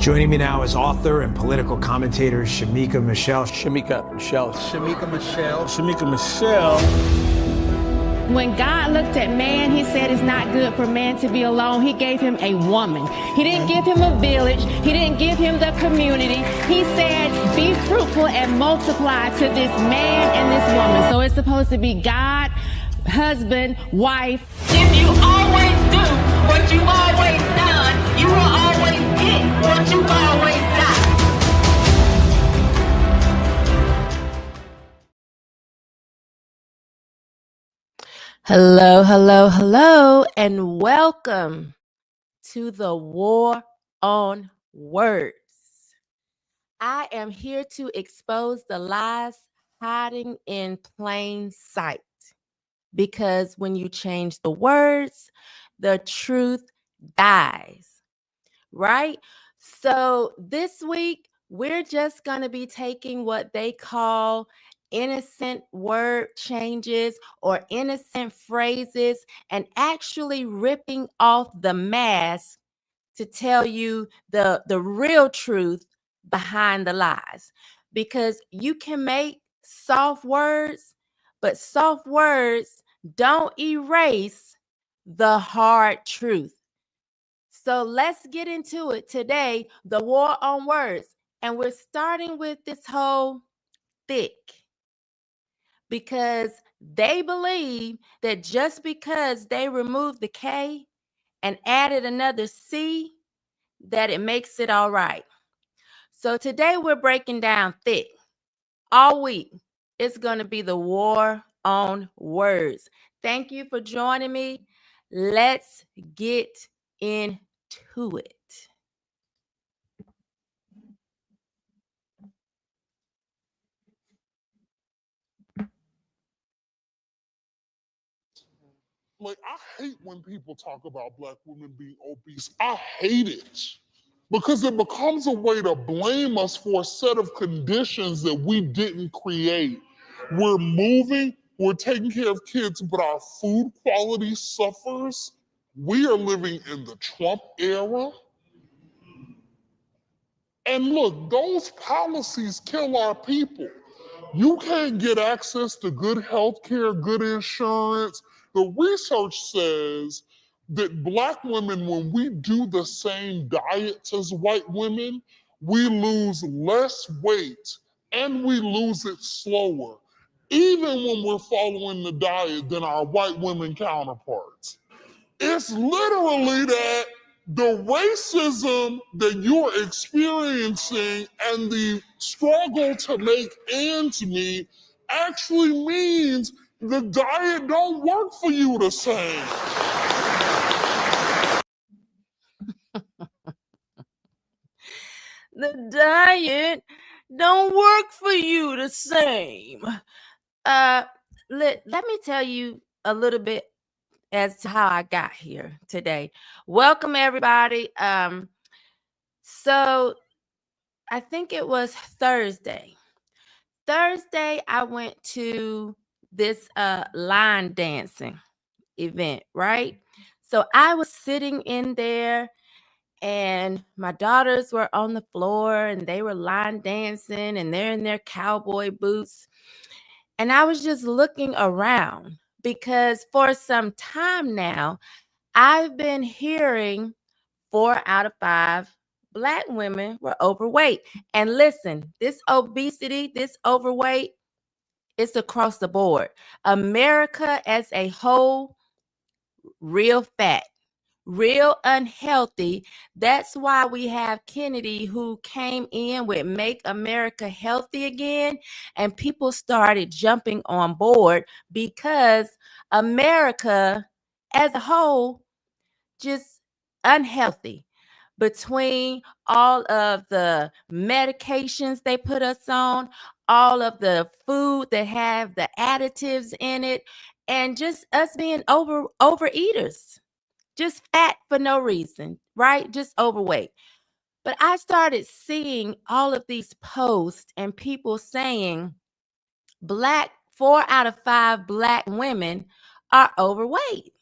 Joining me now is author and political commentator Shamika Michelle. When God looked at man, he said it's not good for man to be alone. He gave him a woman. He didn't give him a village. He didn't give him the community. He said, be fruitful and multiply to this man and this woman. So it's supposed to be God, husband, wife. If you always do what you've always done, you will always get what you've always done. Hello, and welcome to the War on Words. I am here to expose the lies hiding in plain sight. Because when you change the words, the truth dies, right? So this week, we're just going to be taking what they call innocent word changes or innocent phrases and actually ripping off the mask to tell you the real truth behind the lies. Because you can make soft words, but soft words don't erase the hard truth. So let's get into it today, the war on words. And we're starting with this whole Thicc, because they believe that just because they removed the K and added another C, that it makes it all right. So today we're breaking down Thicc. All week, it's going to be the war on words. Thank you for joining me. Let's get into it. Like, I hate when people talk about Black women being obese. I hate it because it becomes a way to blame us for a set of conditions that we didn't create. We're moving, we're taking care of kids, but our food quality suffers. We are living in the Trump era. And look, those policies kill our people. You can't get access to good health care, good insurance. The research says that Black women, when we do the same diets as white women, we lose less weight and we lose it slower, even when we're following the diet, than our white women counterparts. It's literally that the racism that you're experiencing and the struggle to make ends meet actually means the diet don't work for you the same. The diet don't work for you the same. Let me tell you a little bit as to how I got here today. Welcome everybody. So I think it was Thursday. I went to this line dancing event, right? So I was sitting in there and my daughters were on the floor and they were line dancing and they're in their cowboy boots. And I was just looking around because for some time now, I've been hearing 4 out of 5 Black women were overweight. And listen, this obesity, this overweight, it's across the board. America as a whole, real fat, real unhealthy. That's why we have Kennedy, who came in with Make America Healthy Again, and people started jumping on board because America as a whole just unhealthy. Between all of the medications they put us on, all of the food that have the additives in it, and just us being overeaters, just fat for no reason, right? Just overweight. But I started seeing all of these posts and people saying 4 out of 5 Black women are overweight.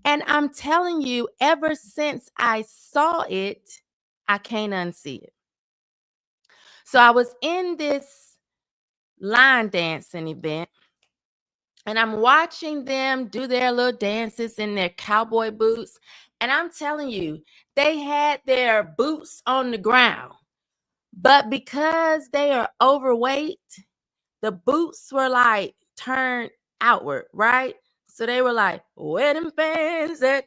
And I'm telling you, ever since I saw it, I can't unsee it. So I was in this line dancing event, and I'm watching them do their little dances in their cowboy boots. And I'm telling you, they had their boots on the ground. But because they are overweight, the boots were like turned outward, right? So they were like, where them fans at?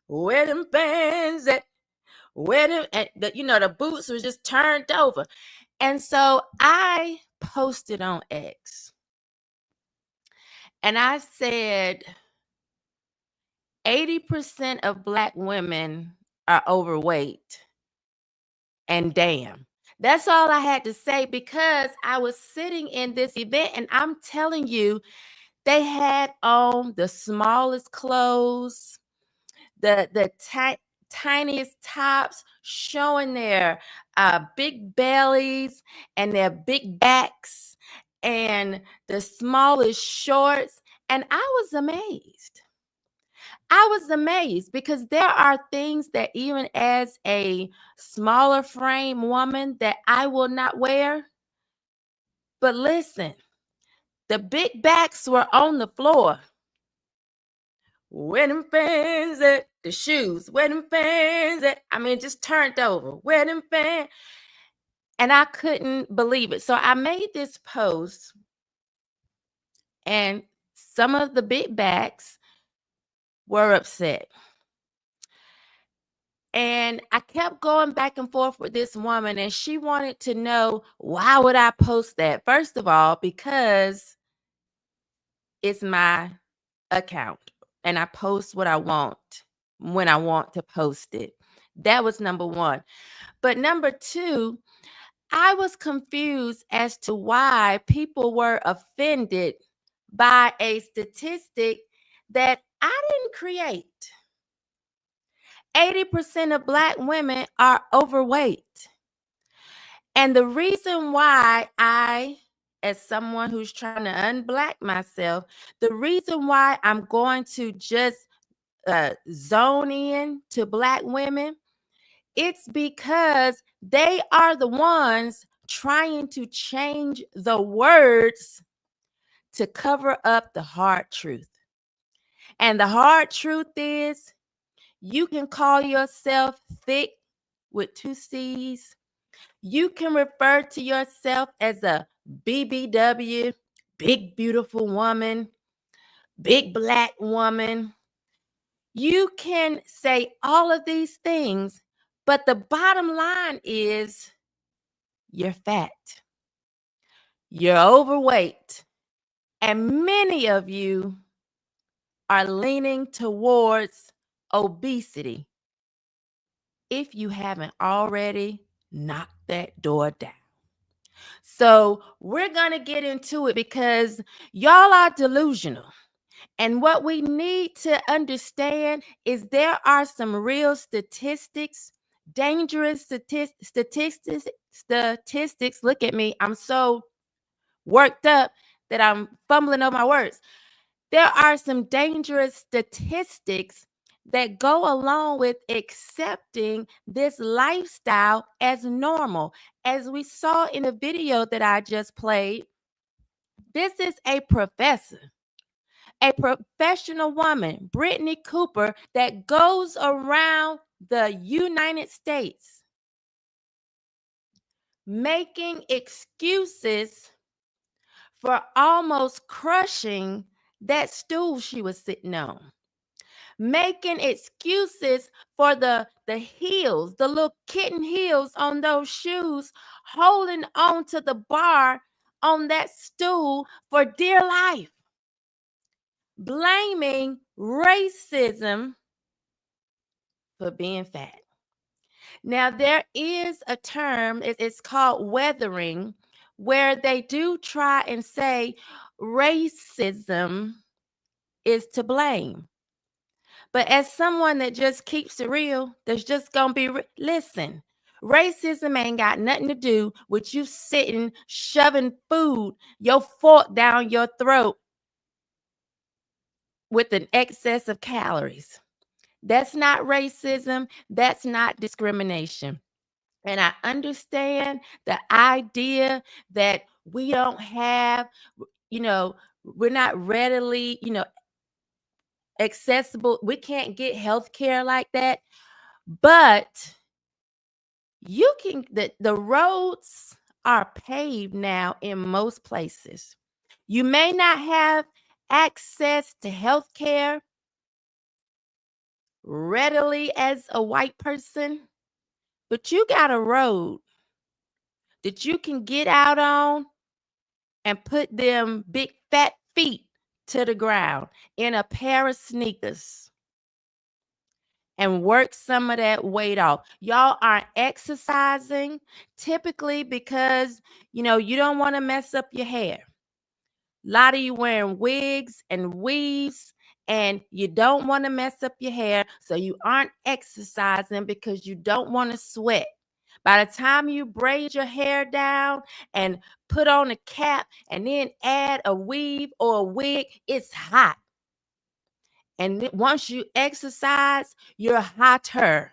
Where them fans at? Where them, and the boots were just turned over. And so I posted on X and I said, 80% of Black women are overweight. And damn. That's all I had to say, because I was sitting in this event and I'm telling you, they had on the smallest clothes, the tiniest tops, showing their big bellies and their big backs and the smallest shorts. And I was amazed. I was amazed because there are things that even as a smaller frame woman that I will not wear. But listen, the big backs were on the floor. Where them fans at? The shoes. Where them fans at? I mean, just turned over. Where them fans? And I couldn't believe it. So I made this post, and some of the big backs were upset. And I kept going back and forth with this woman, and she wanted to know, why would I post that? First of all, because it's my account and I post what I want when I want to post it. That was number one. But number two, I was confused as to why people were offended by a statistic that I didn't create. 80% of Black women are overweight. And the reason why I, as someone who's trying to unblack myself, the reason why I'm going to just zone in to Black women, it's because they are the ones trying to change the words to cover up the hard truth. And the hard truth is, you can call yourself thick with 2 C's. You can refer to yourself as a BBW, big beautiful woman, big Black woman. You can say all of these things, but the bottom line is you're fat, you're overweight, and many of you are leaning towards obesity if you haven't already knocked that door down. So we're going to get into it because y'all are delusional. And what we need to understand is there are some real statistics, dangerous statistics. Look at me. I'm so worked up that I'm fumbling over my words. There are some dangerous statistics that go along with accepting this lifestyle as normal. As we saw in the video that I just played, this is a professor, a professional woman, Brittany Cooper, that goes around the United States making excuses for almost crushing that stool she was sitting on, making excuses for the heels, the little kitten heels on those shoes, holding on to the bar on that stool for dear life, blaming racism for being fat. Now, there is a term, it's called weathering, where they do try and say racism is to blame. But as someone that just keeps it real, there's just going to be, listen, racism ain't got nothing to do with you sitting, shoving food, your fork down your throat with an excess of calories. That's not racism. That's not discrimination. And I understand the idea that we don't have, we're not readily, accessible. We can't get health care like that. But you can, the roads are paved now in most places. You may not have access to health care readily as a white person, but you got a road that you can get out on and put them big fat feet to the ground in a pair of sneakers and work some of that weight off. Y'all aren't exercising typically because, you don't want to mess up your hair. A lot of you wearing wigs and weaves, and you don't want to mess up your hair, so you aren't exercising because you don't want to sweat. By the time you braid your hair down and put on a cap and then add a weave or a wig, it's hot. And once you exercise, you're hotter.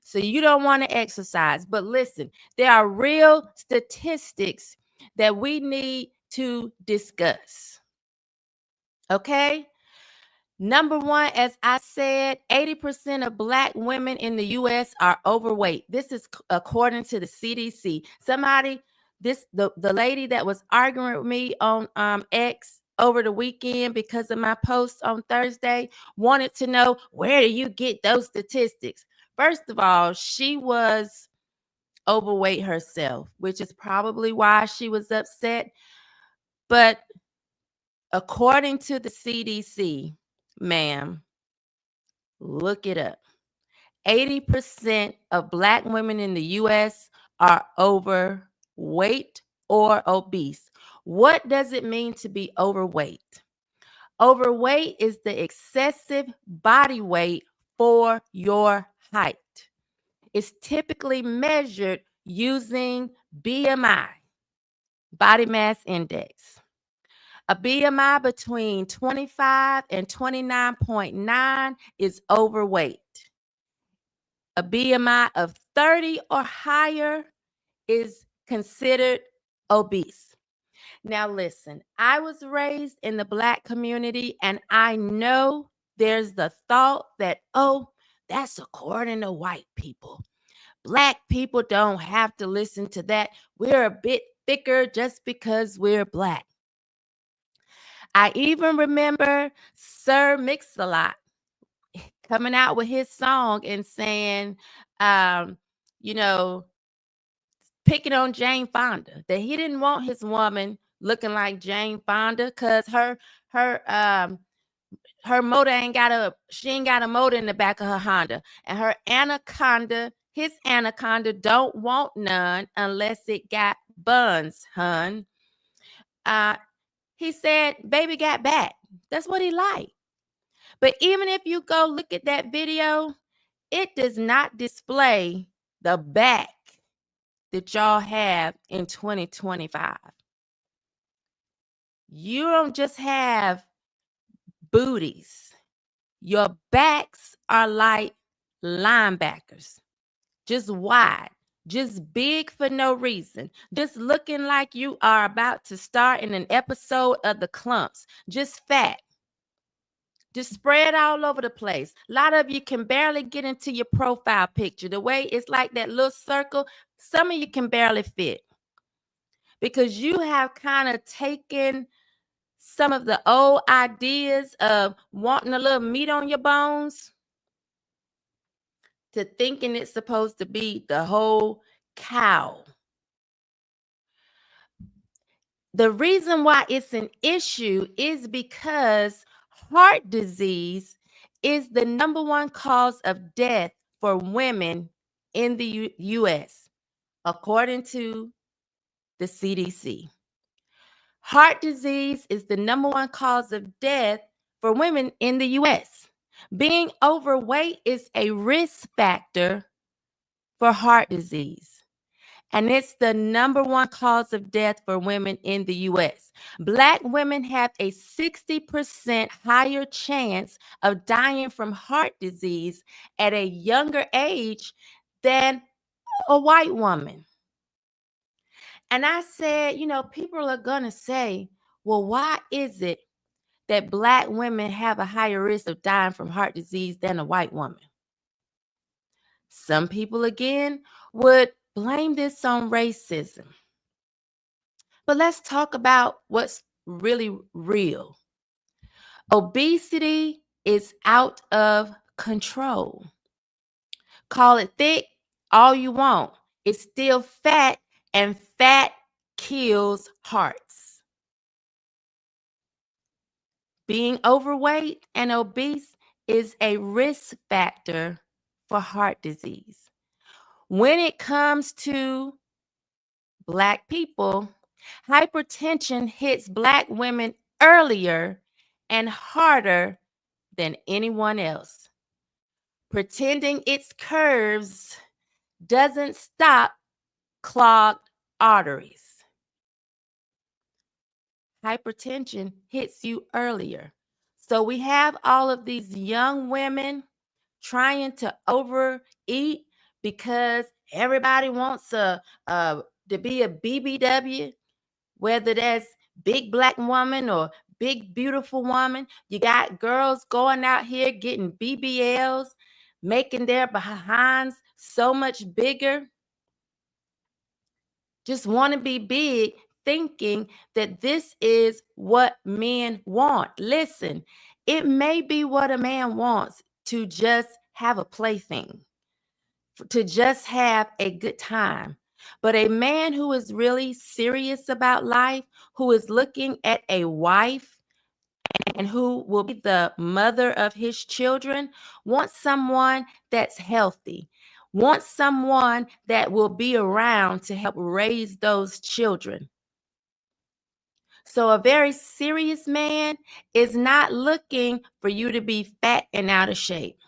So you don't want to exercise. But listen, there are real statistics that we need to discuss. Okay? Number one, as I said, 80% of Black women in the U.S. are overweight. This is according to the CDC. The lady that was arguing with me on X over the weekend because of my post on Thursday wanted to know, where do you get those statistics? First of all, she was overweight herself, which is probably why she was upset. But according to the CDC, ma'am, look it up. 80% of Black women in the U.S. are overweight or obese. What does it mean to be overweight? Overweight is the excessive body weight for your height. It's typically measured using BMI, body mass index. A BMI between 25 and 29.9 is overweight. A BMI of 30 or higher is considered obese. Now, listen, I was raised in the Black community, and I know there's the thought that, oh, that's according to white people. Black people don't have to listen to that. We're a bit thicker just because we're Black. I even remember Sir Mix-a-Lot coming out with his song and saying, picking on Jane Fonda, that he didn't want his woman looking like Jane Fonda because her motor she ain't got a motor in the back of her Honda, and her anaconda, his anaconda, don't want none unless it got buns, hun. He said, baby got back. That's what he liked. But even if you go look at that video, it does not display the back that y'all have in 2025. You don't just have booties. Your backs are like linebackers, just wide, just big for no reason, just looking like you are about to start in an episode of The Clumps, just fat. Just spread all over the place. A lot of you can barely get into your profile picture. The way it's like that little circle, some of you can barely fit because you have kind of taken some of the old ideas of wanting a little meat on your bones to thinking it's supposed to be the whole cow. The reason why it's an issue is because heart disease is the number one cause of death for women in the U.S., according to the CDC. Heart disease is the number one cause of death for women in the U.S. Being overweight is a risk factor for heart disease. And it's the number one cause of death for women in the U.S. Black women have a 60% higher chance of dying from heart disease at a younger age than a white woman. And I said, people are going to say, well, why is it that Black women have a higher risk of dying from heart disease than a white woman? Some people, again, would blame this on racism. But let's talk about what's really real. Obesity is out of control. Call it thick all you want. It's still fat, and fat kills hearts. Being overweight and obese is a risk factor for heart disease. When it comes to Black people, hypertension hits Black women earlier and harder than anyone else. Pretending its curves doesn't stop clogged arteries. Hypertension hits you earlier. So we have all of these young women trying to overeat because everybody wants to be a BBW, whether that's big Black woman or big beautiful woman. You got girls going out here getting BBLs, making their behinds so much bigger. Just want to be big, thinking that this is what men want. Listen, it may be what a man wants, to just have a plaything, to just have a good time. But a man who is really serious about life, who is looking at a wife and who will be the mother of his children, wants someone that's healthy, wants someone that will be around to help raise those children. So a very serious man is not looking for you to be fat and out of shape.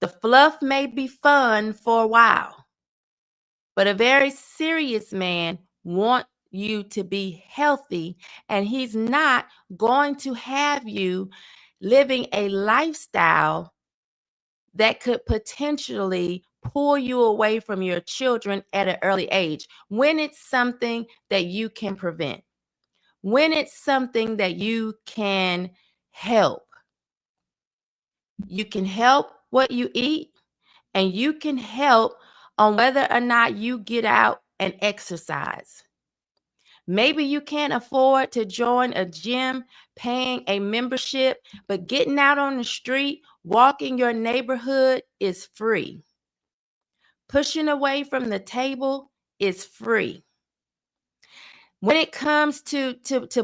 The fluff may be fun for a while, but a very serious man wants you to be healthy, and he's not going to have you living a lifestyle that could potentially pull you away from your children at an early age, when it's something that you can prevent, when it's something that you can help. You can help what you eat, and you can help on whether or not you get out and exercise. Maybe you can't afford to join a gym, paying a membership, but getting out on the street, walking your neighborhood is free. Pushing away from the table is free. When it comes to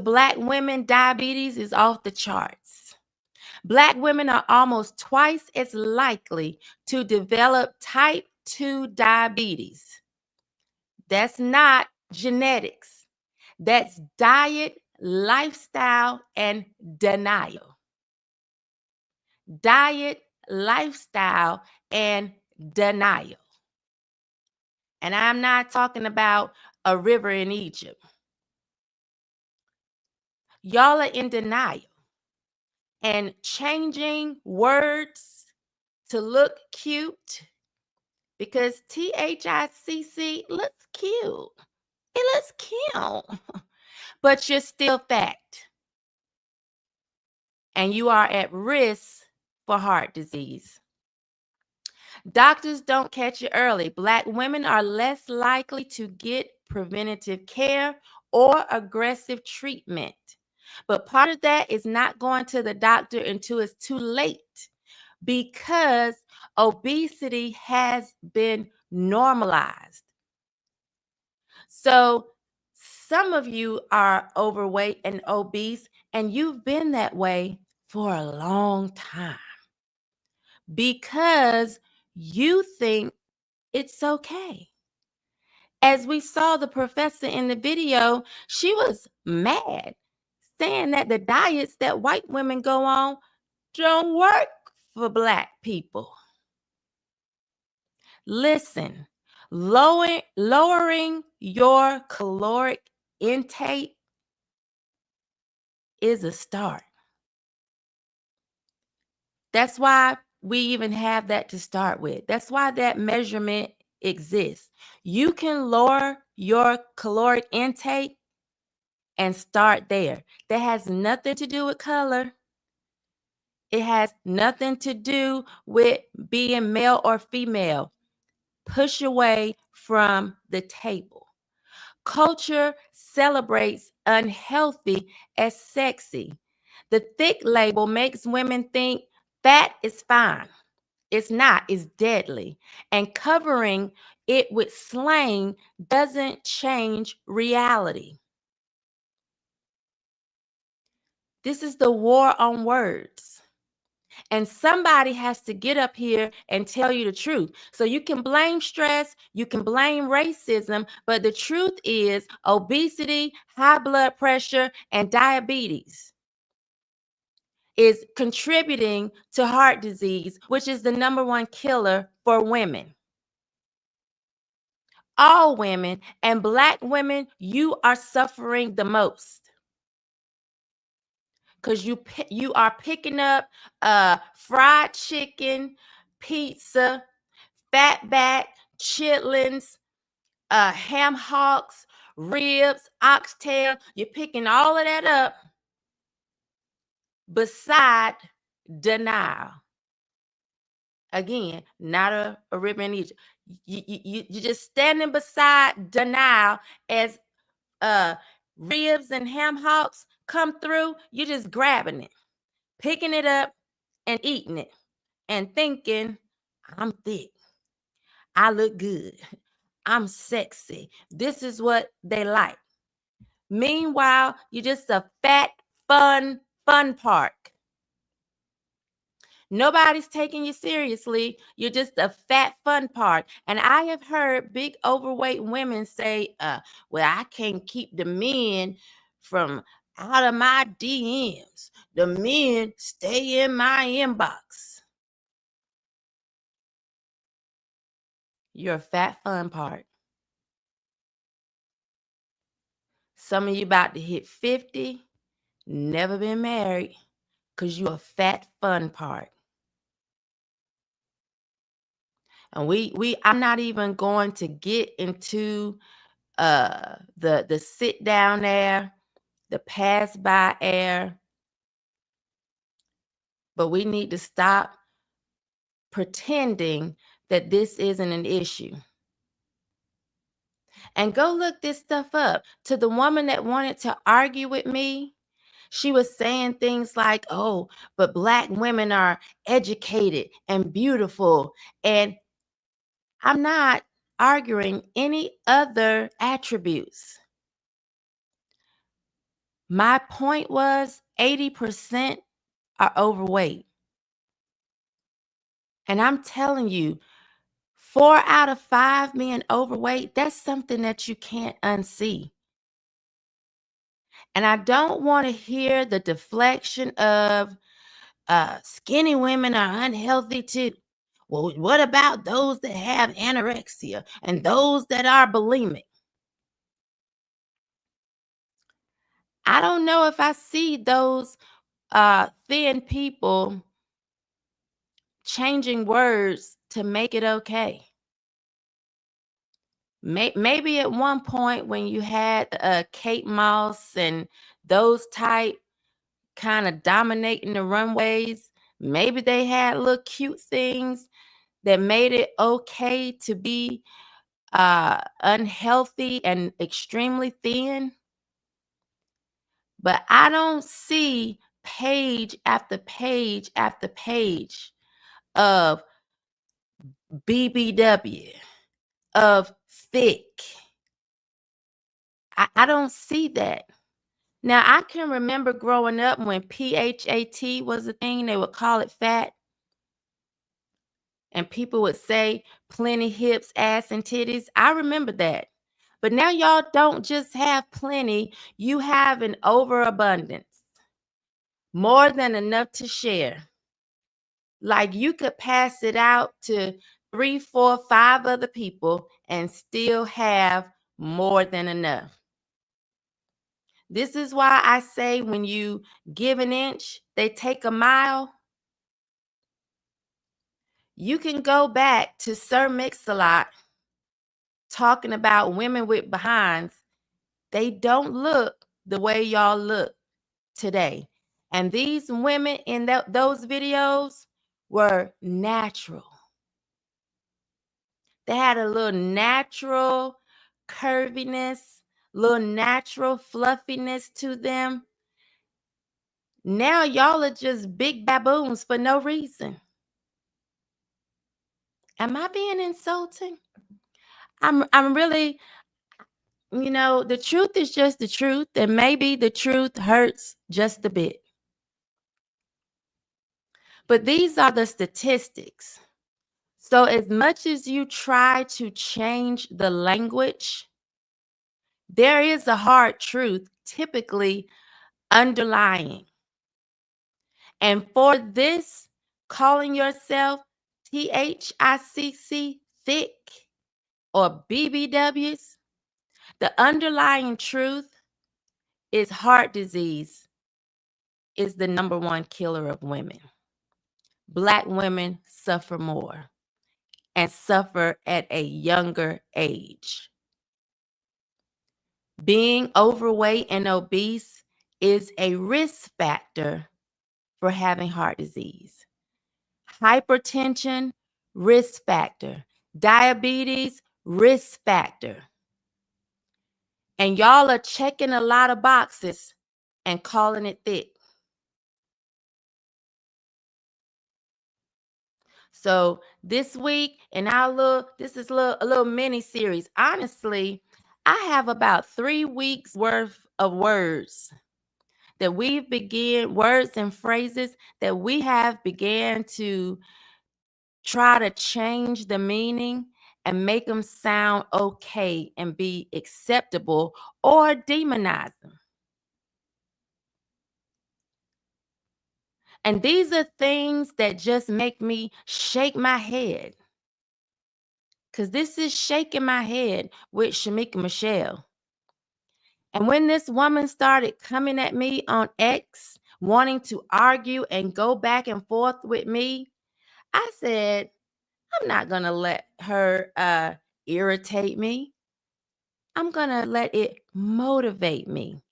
Black women, diabetes is off the charts. Black women are almost twice as likely to develop type 2 diabetes. That's not genetics. That's diet, lifestyle, and denial. Diet, lifestyle, and denial. And I'm not talking about a river in Egypt. Y'all are in denial and changing words to look cute, because THICC looks cute. It looks cute, but you're still fat. And you are at risk for heart disease. Doctors don't catch it early. Black women are less likely to get preventative care or aggressive treatment. But part of that is not going to the doctor until it's too late, because obesity has been normalized. So some of you are overweight and obese, and you've been that way for a long time because you think it's okay. As we saw the professor in the video, she was mad, saying that the diets that white women go on don't work for Black people. Listen, lowering your caloric intake is a start. That's why we even have that to start with. That's why that measurement exists. You can lower your caloric intake and start there. That has nothing to do with color. It has nothing to do with being male or female. Push away from the table. Culture celebrates unhealthy as sexy. The Thicc label makes women think fat is fine. It's not, it's deadly. And covering it with slang doesn't change reality. This is the war on words. And somebody has to get up here and tell you the truth. So you can blame stress, you can blame racism, but the truth is obesity, high blood pressure, and diabetes is contributing to heart disease, which is the #1 killer for women. All women, and Black women, you are suffering the most. Because you are picking up fried chicken, pizza, fatback, chitlins, ham hocks, ribs, oxtail. You're picking all of that up beside denial. Again, not a rebranded. You're just standing beside denial as ribs and ham hocks come through. You're just grabbing it, picking it up, and eating it, and thinking, I'm thick. I look good. I'm sexy. This is what they like. Meanwhile, you're just a fat, fun park. Nobody's taking you seriously. You're just a fat fun park. And I have heard big overweight women say, well, I can't keep the men from out of my DMs. The men stay in my inbox. You're a fat fun park. Some of you about to hit 50, never been married, because you a fat fun park. And I'm not even going to get into the sit down air, the pass by air, but we need to stop pretending that this isn't an issue. And go look this stuff up. To the woman that wanted to argue with me, she was saying things like, oh, but Black women are educated and beautiful. And I'm not arguing any other attributes. My point was 80% are overweight. And I'm telling you, 4 out of 5 men overweight, that's something that you can't unsee. And I don't want to hear the deflection of skinny women are unhealthy too. Well, what about those that have anorexia and those that are bulimic? I don't know if I see those thin people changing words to make it okay. Maybe at one point when you had Kate Moss and those type kind of dominating the runways, maybe they had little cute things that made it okay to be unhealthy and extremely thin. But I don't see page after page after page of BBW, of Thicc. I don't see that. Now, I can remember growing up when PHAT was a thing, they would call it fat. And people would say plenty hips, ass, and titties. I remember that. But now y'all don't just have plenty, you have an overabundance. More than enough to share. Like you could pass it out to 3, 4, 5 other people and still have more than enough. This is why I say when you give an inch, they take a mile. You can go back to Sir Mix-a-Lot talking about women with behinds, they don't look the way y'all look today. And these women in those videos were natural. They had a little natural curviness, little natural fluffiness to them. Now y'all are just big baboons for no reason. Am I being insulting? I'm really, the truth is just the truth, and maybe the truth hurts just a bit. But these are the statistics. So as much as you try to change the language, there is a hard truth typically underlying. And for this, calling yourself THICC, thick, or BBWs, the underlying truth is heart disease is the #1 killer of women. Black women suffer more and suffer at a younger age. Being overweight and obese is a risk factor for having heart disease. Hypertension, risk factor. Diabetes, risk factor. And y'all are checking a lot of boxes and calling it thick. So this week in this is a little mini series. Honestly, I have about 3 weeks worth of words that words and phrases that we have began to try to change the meaning and make them sound okay and be acceptable or demonize them. And these are things that just make me shake my head. Because this is shaking my head with Shamika Michelle. And when this woman started coming at me on X, wanting to argue and go back and forth with me, I said, I'm not going to let her irritate me. I'm going to let it motivate me.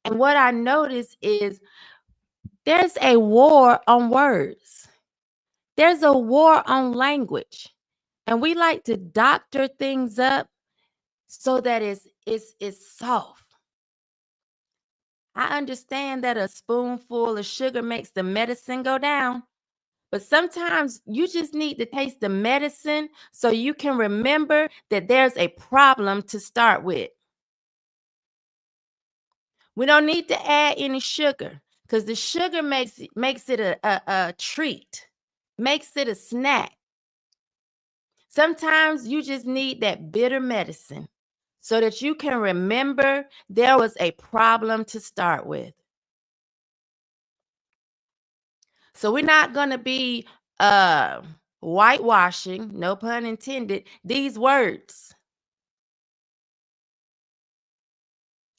And what I noticed is there's a war on words. There's a war on language. And we like to doctor things up so that it's soft. I understand that a spoonful of sugar makes the medicine go down, but sometimes you just need to taste the medicine so you can remember that there's a problem to start with. We don't need to add any sugar because the sugar makes it a treat, makes it a snack. Sometimes you just need that bitter medicine so that you can remember there was a problem to start with. So we're not going to be whitewashing, no pun intended, these words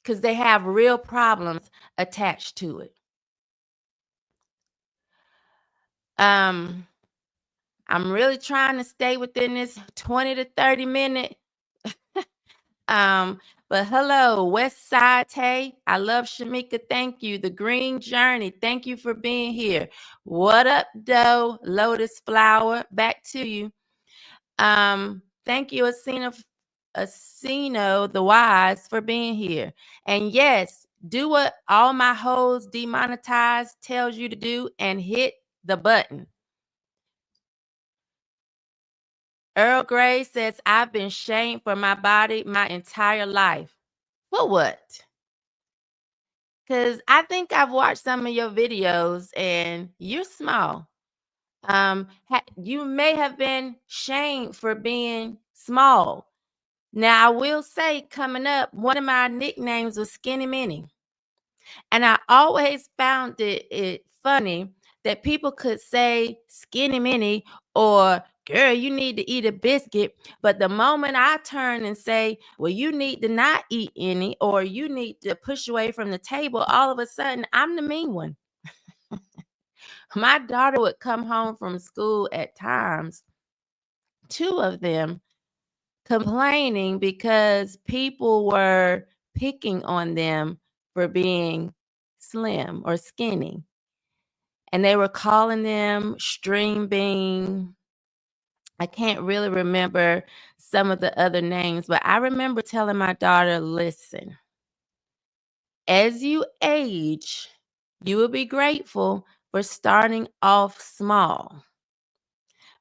because they have real problems attached to it. I'm really trying to stay within this 20 to 30 minute. But hello, West Side Tay. I love Shamika. Thank you. The Green Journey. Thank you for being here. What up, Doe? Lotus Flower. Back to you. Thank you, Asino the Wise, for being here. And yes, do what all my hoes demonetized tells you to do and hit the button. Earl Grey says, I've been shamed for my body my entire life. For what? Because I think I've watched some of your videos and you're small. You may have been shamed for being small. Now, I will say, coming up, one of my nicknames was Skinny Minnie. And I always found it funny that people could say Skinny Minnie or girl, you need to eat a biscuit. But the moment I turn and say, well, you need to not eat any or you need to push away from the table, all of a sudden I'm the mean one. My daughter would come home from school at times, 2 of them, complaining because people were picking on them for being slim or skinny. And they were calling them string bean. I can't really remember some of the other names, but I remember telling my daughter, listen, as you age, you will be grateful for starting off small.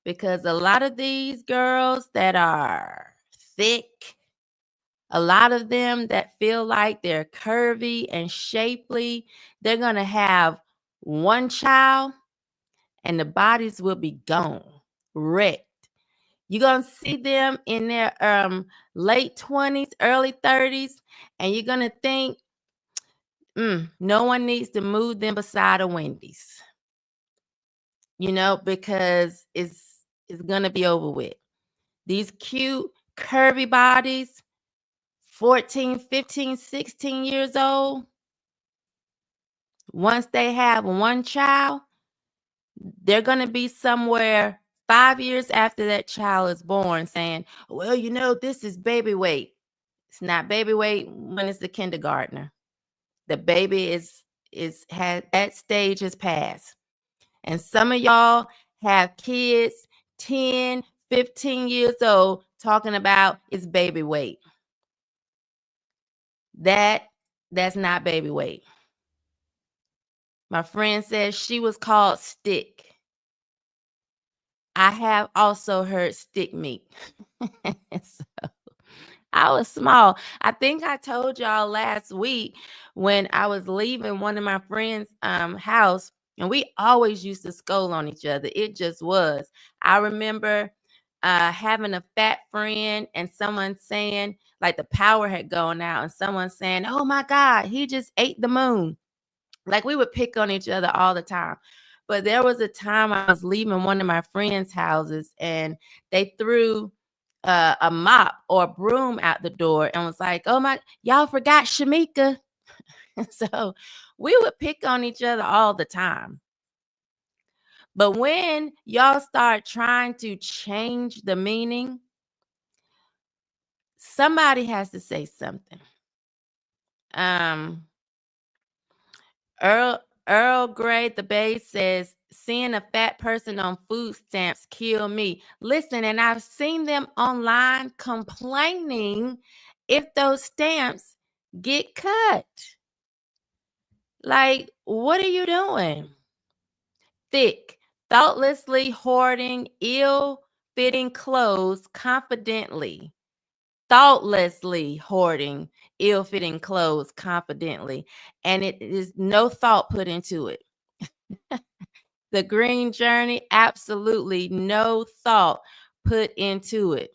Because a lot of these girls that are thick, a lot of them that feel like they're curvy and shapely, they're going to have one child and the bodies will be gone, wrecked. You're going to see them in their late 20s, early 30s, and you're going to think, no one needs to move them beside a Wendy's, because it's going to be over with. These cute, curvy bodies, 14, 15, 16 years old, once they have one child, they're going to be somewhere 5 years after that child is born saying, well, this is baby weight. It's not baby weight when it's the kindergartner. The baby has that stage has passed. And some of y'all have kids 10, 15 years old talking about it's baby weight. That's not baby weight. My friend says she was called Thicc. I have also heard stick meat. So I was small. I think I told y'all last week when I was leaving one of my friends' house, and we always used to scold on each other. It just was. I remember having a fat friend and someone saying, like, the power had gone out, and someone saying, oh my God, he just ate the moon. Like, we would pick on each other all the time. But there was a time I was leaving one of my friends' houses and they threw a mop or a broom out the door and was like, oh my, y'all forgot Shamika. So we would pick on each other all the time. But when y'all start trying to change the meaning, somebody has to say something. Earl Grey, the base says, seeing a fat person on food stamps kill me. Listen, and I've seen them online complaining if those stamps get cut. Like, what are you doing? Thicc, thoughtlessly hoarding ill-fitting clothes confidently. Thoughtlessly hoarding ill-fitting clothes confidently, and it is no thought put into it. The green journey, absolutely no thought put into it.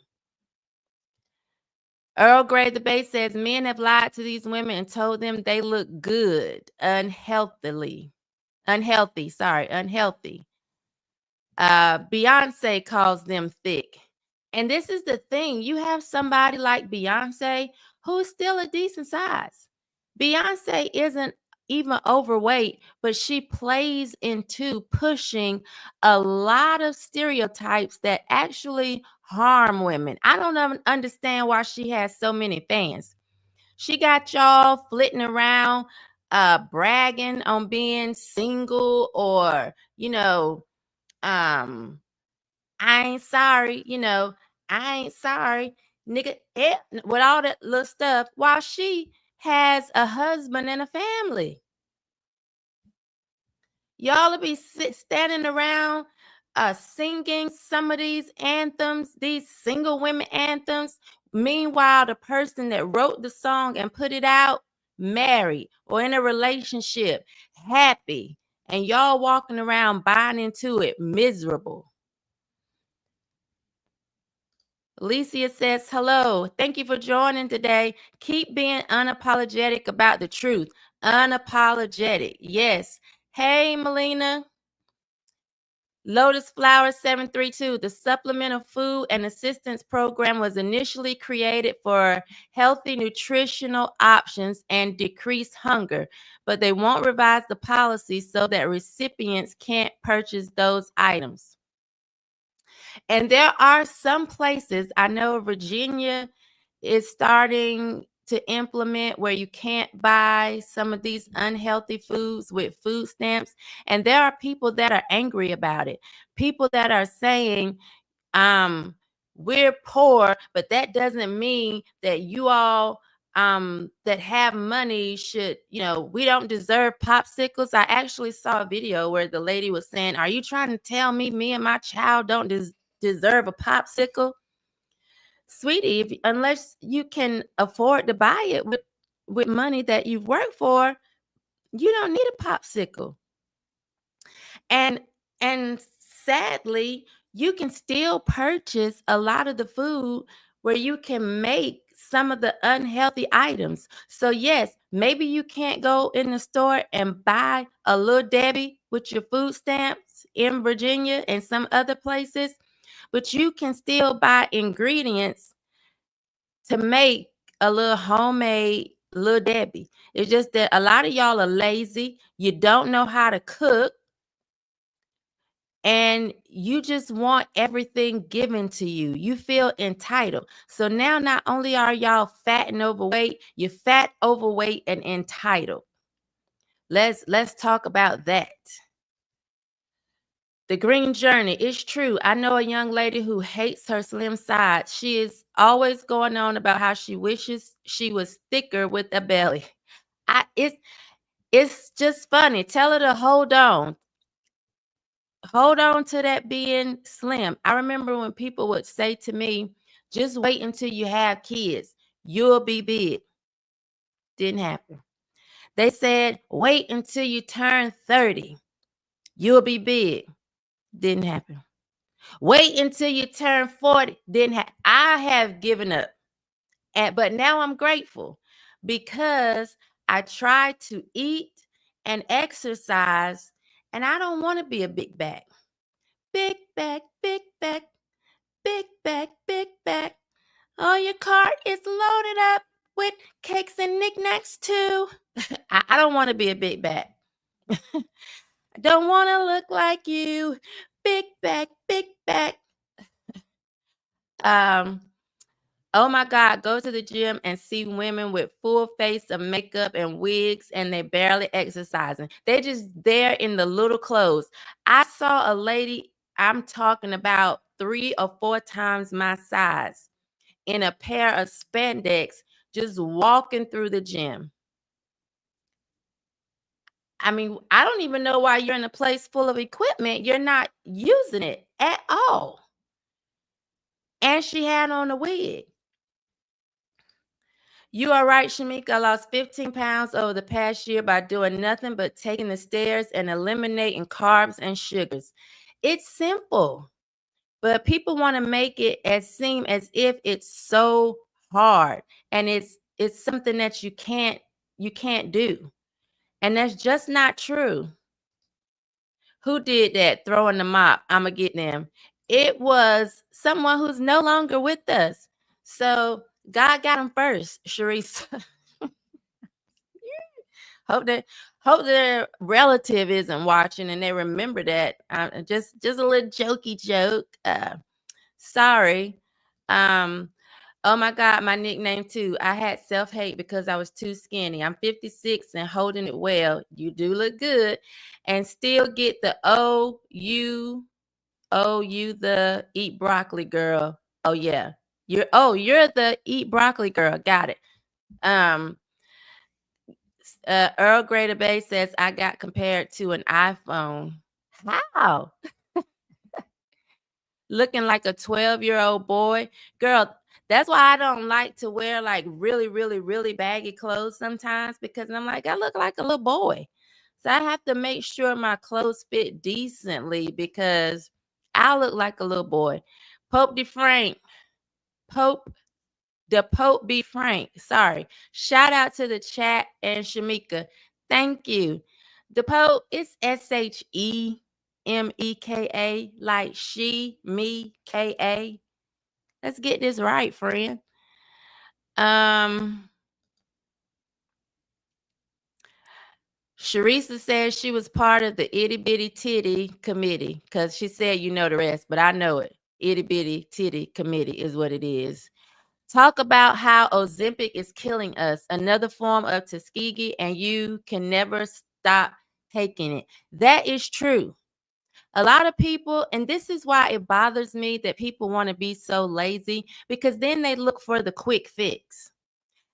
Earl Grey the Bay says men have lied to these women and told them they look good, unhealthy. Beyonce calls them thick. And this is the thing. You have somebody like Beyonce who's still a decent size. Beyonce isn't even overweight, but she plays into pushing a lot of stereotypes that actually harm women. I don't even understand why she has so many fans. She got y'all flitting around, bragging on being single or, I ain't sorry, I ain't sorry, nigga, with all that little stuff, while she has a husband and a family. Y'all will be standing around singing some of these anthems, these single women anthems. Meanwhile, the person that wrote the song and put it out, married or in a relationship, happy, and y'all walking around buying into it, miserable. Alicia says, hello. Thank you for joining today. Keep being unapologetic about the truth. Unapologetic. Yes. Hey, Melina. Lotus Flower 732. The Supplemental Food and Assistance Program was initially created for healthy nutritional options and decrease hunger, but they won't revise the policy so that recipients can't purchase those items. And there are some places, I know Virginia is starting to implement where you can't buy some of these unhealthy foods with food stamps. And there are people that are angry about it. People that are saying, we're poor, but that doesn't mean that you all that have money should, we don't deserve popsicles. I actually saw a video where the lady was saying, are you trying to tell me and my child don't deserve a popsicle? Sweetie, unless you can afford to buy it with money that you've worked for, you don't need a popsicle. And sadly, you can still purchase a lot of the food where you can make some of the unhealthy items. So yes, maybe you can't go in the store and buy a Little Debbie with your food stamps in Virginia and some other places, but you can still buy ingredients to make a little homemade Little Debbie. It's just that a lot of y'all are lazy. You don't know how to cook. And you just want everything given to you. You feel entitled. So now not only are y'all fat and overweight, you're fat, overweight, and entitled. Let's talk about that. The green journey is true. I know a young lady who hates her slim side. She is always going on about how she wishes she was thicker with a belly. It's just funny. Tell her to hold on. Hold on to that being slim. I remember when people would say to me, just wait until you have kids. You'll be big. Didn't happen. They said, wait until you turn 30. You'll be big. Didn't happen. Wait until you turn 40. Didn't happen. I have given up. But now I'm grateful because I try to eat and exercise, and I don't want to be a big back. Big back, big back, big back, big back. Oh, your cart is loaded up with cakes and knickknacks too. I don't want to be a big back. I don't want to look like you. Big back, big back. Oh my God, go to the gym and see women with full face of makeup and wigs and they barely exercising. They're just there in the little clothes. I saw a lady, I'm talking about 3 or 4 times my size, in a pair of spandex, just walking through the gym. I mean, I don't even know why you're in a place full of equipment. You're not using it at all. And she had on a wig. You are right, Shamika. I lost 15 pounds over the past year by doing nothing but taking the stairs and eliminating carbs and sugars. It's simple, but people want to make it seem as if it's so hard and it's something that you can't do. And that's just not true. Who did that? Throwing the mop. I'ma get them. It was someone who's no longer with us. So God got him first, Sharice. Hope their relative isn't watching and they remember that. Just a little jokey joke. Sorry. Oh my God, my nickname too. I had self-hate because I was too skinny. I'm 56 and holding it well. You do look good, and still get the you the eat broccoli girl. Oh yeah. You're the eat broccoli girl. Got it. Earl Grey Bay says I got compared to an iPhone. How? Looking like a 12-year-old boy. Girl, that's why I don't like to wear like really, really, really baggy clothes sometimes, because I'm like, I look like a little boy. So I have to make sure my clothes fit decently because I look like a little boy. Pope DeFrank. The Pope be Frank. Sorry. Shout out to the chat and Shamika. Thank you. The Pope is SHEMEKA, like she, me, KA. Let's get this right, friend. Sharisa says she was part of the itty bitty titty committee because she said you know the rest, but I know it. Itty bitty titty committee is what it is. Talk about how Ozempic is killing us, another form of Tuskegee, and you can never stop taking it. That is true. A lot of people, and this is why it bothers me that people want to be so lazy, because then they look for the quick fix.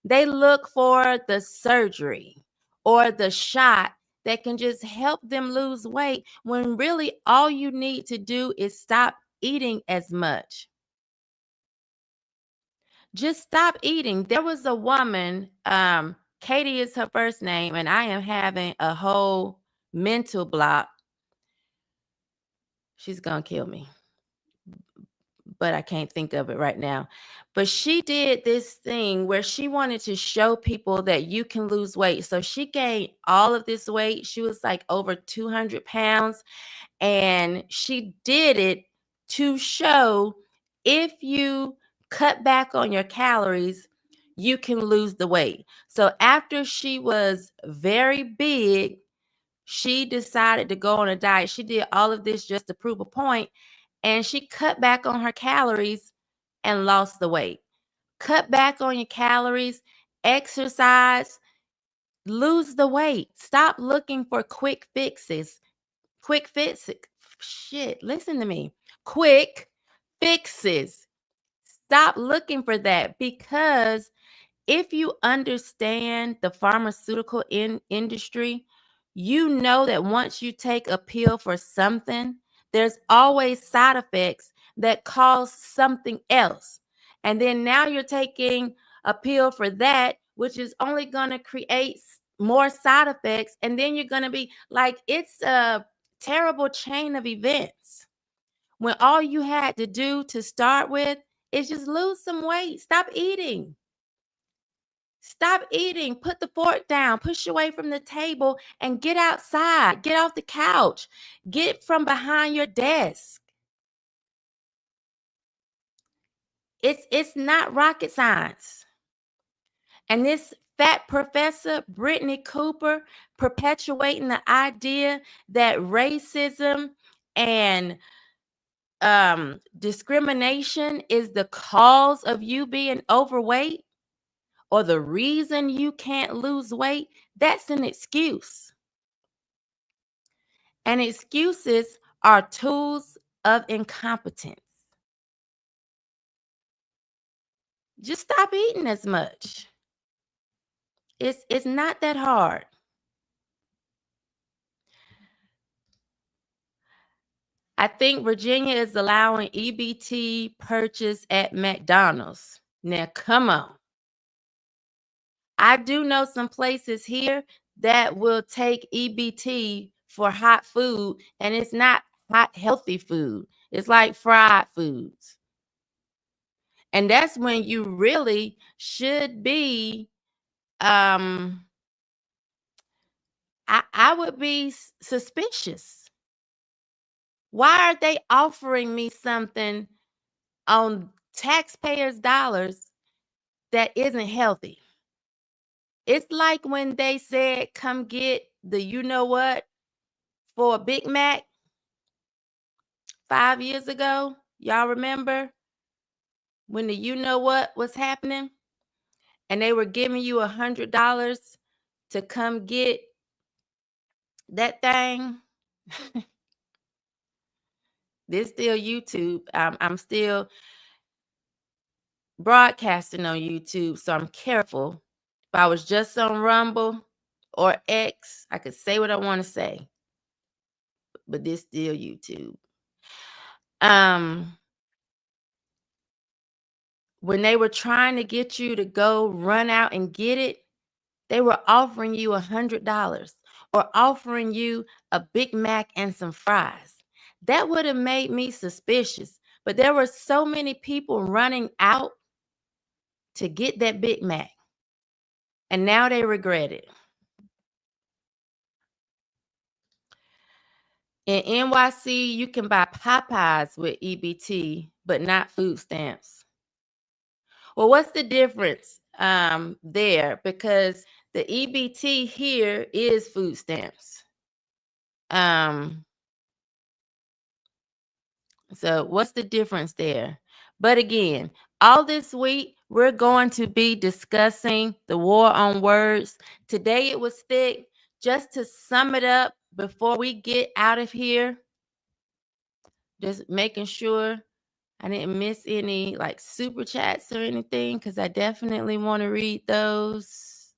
They look for the surgery or the shot that can just help them lose weight, when really all you need to do is stop eating as much. Just stop eating. There was a woman, Katie is her first name, and I am having a whole mental block. She's gonna kill me, but I can't think of it right now. But she did this thing where she wanted to show people that you can lose weight. So she gained all of this weight. She was like over 200 pounds. And she did it to show if you cut back on your calories, you can lose the weight. So after she was very big, she decided to go on a diet. She did all of this just to prove a point, and she cut back on her calories and lost the weight. Cut back on your calories, exercise, lose the weight. Stop looking for quick fixes. Quick fixes. Shit, listen to me. Quick fixes. Stop looking for that, because if you understand the pharmaceutical industry, you know that once you take a pill for something, there's always side effects that cause something else. And then now you're taking a pill for that, which is only going to create more side effects. And then you're going to be like, it's a terrible chain of events, when all you had to do to start with is just lose some weight. Stop eating. Stop eating. Put the fork down. Push away from the table and get outside. Get off the couch. Get from behind your desk. It's not rocket science. And this fat professor, Brittany Cooper, perpetuating the idea that racism and discrimination is the cause of you being overweight, or the reason you can't lose weight, that's an excuse. And excuses are tools of incompetence. Just stop eating as much. It's not that hard. I think Virginia is allowing EBT purchase at McDonald's. Now, come on. I do know some places here that will take EBT for hot food, and it's not hot, healthy food. It's like fried foods. And that's when you really should be, I would be suspicious. Why are they offering me something on taxpayers' dollars that isn't healthy? It's like when they said, come get the you know what for a Big Mac 5 years ago. Y'all remember when the you know what was happening? And they were giving you $100 to come get that thing. This still YouTube. I'm still broadcasting on YouTube, so I'm careful. If I was just on Rumble or X, I could say what I want to say. But this still YouTube. When they were trying to get you to go run out and get it, they were offering you $100 or offering you a Big Mac and some fries. That would have made me suspicious. But there were so many people running out to get that Big Mac, and now they regret it. In NYC, you can buy Popeyes with EBT, but not food stamps. Well, what's the difference there? Because the EBT here is food stamps. Let's So what's the difference there? But again, all this week, we're going to be discussing the war on words. Today it was Thicc. Just to sum it up before we get out of here, just making sure I didn't miss any like super chats or anything, because I definitely want to read those.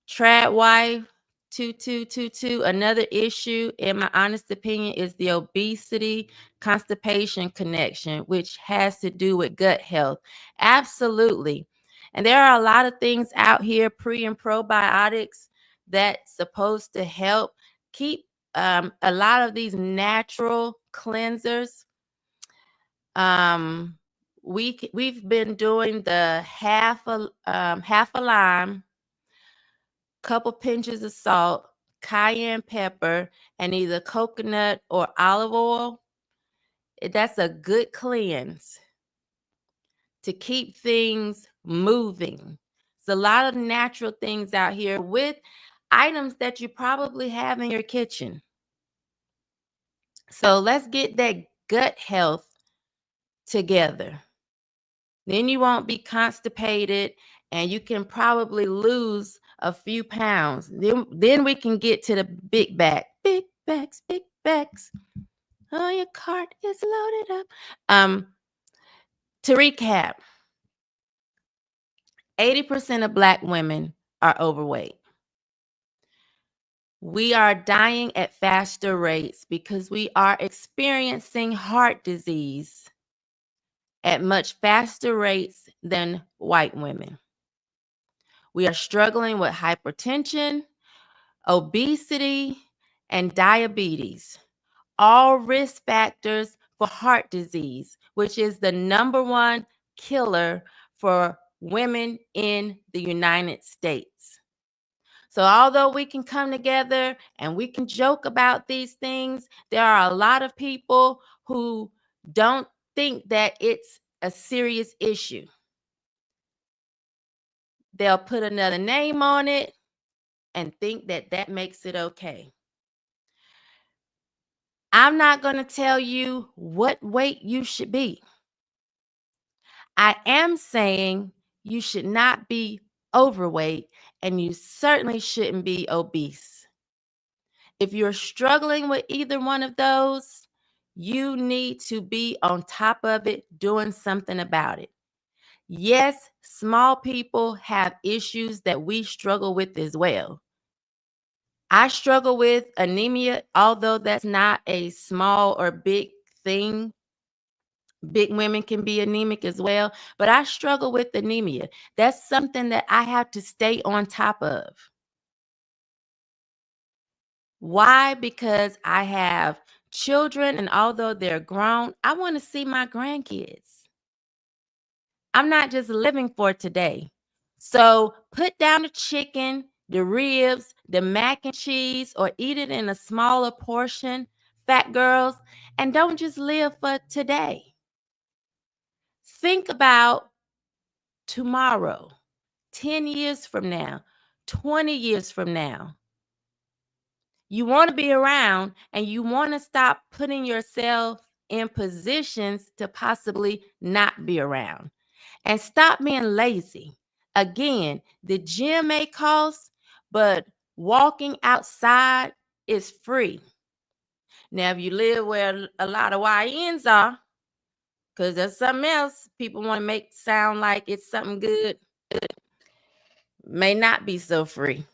Trad wife 2222. Another issue, in my honest opinion, is the obesity constipation connection, which has to do with gut health. Absolutely. And there are a lot of things out here, pre and probiotics, that's supposed to help keep a lot of these natural cleansers. We've been doing the half a lime, couple pinches of salt, cayenne pepper, and either coconut or olive oil. That's a good cleanse to keep things moving. It's a lot of natural things out here with items that you probably have in your kitchen. So let's get that gut health together. Then you won't be constipated, and you can probably lose a few pounds. Then we can get to the big back. Big backs, big backs. Oh, your cart is loaded up. To recap, 80% of Black women are overweight. We are dying at faster rates because we are experiencing heart disease at much faster rates than white women. We are struggling with hypertension, obesity, and diabetes, all risk factors for heart disease, which is the #1 killer for women in the United States. So although we can come together and we can joke about these things, there are a lot of people who don't think that it's a serious issue. They'll put another name on it and think that that makes it okay. I'm not going to tell you what weight you should be. I am saying you should not be overweight, and you certainly shouldn't be obese. If you're struggling with either one of those, you need to be on top of it, doing something about it. Yes, small people have issues that we struggle with as well. I struggle with anemia, although that's not a small or big thing. Big women can be anemic as well, but I struggle with anemia. That's something that I have to stay on top of. Why? Because I have children, and although they're grown, I want to see my grandkids. I'm not just living for today. So put down the chicken, the ribs, the mac and cheese, or eat it in a smaller portion, fat girls, and don't just live for today. Think about tomorrow, 10 years from now, 20 years from now. You want to be around, and you want to stop putting yourself in positions to possibly not be around. And stop being lazy. Again, the gym may cost, but walking outside is free. Now, if you live where a lot of YNs are, because there's something else people want to make sound like it's something good, may not be so free.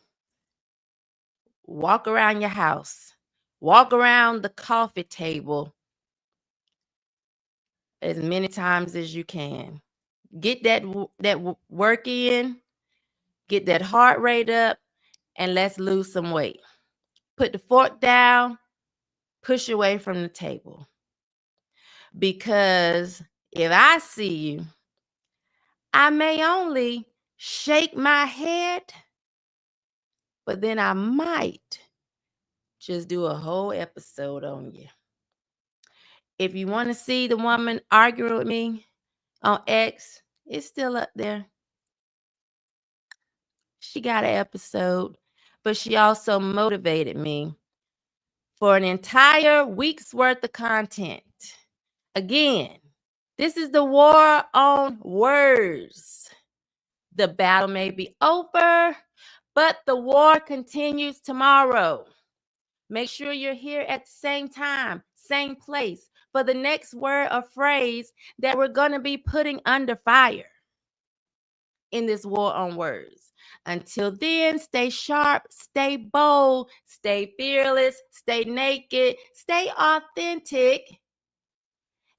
Walk around your house. Walk around the coffee table as many times as you can. Get that work in, get that heart rate up, and let's lose some weight. Put the fork down, push away from the table. Because if I see you, I may only shake my head, but then I might just do a whole episode on you. If you want to see the woman arguing with me on X, it's still up there. She got an episode, but she also motivated me for an entire week's worth of content. Again, this is the war on words. The battle may be over, but the war continues tomorrow. Make sure you're here at the same time, same place, for the next word or phrase that we're going to be putting under fire in this war on words. Until then, stay sharp, stay bold, stay fearless, stay naked, stay authentic,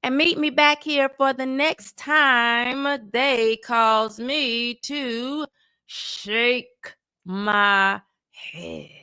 and meet me back here for the next time they calls me to shake my head.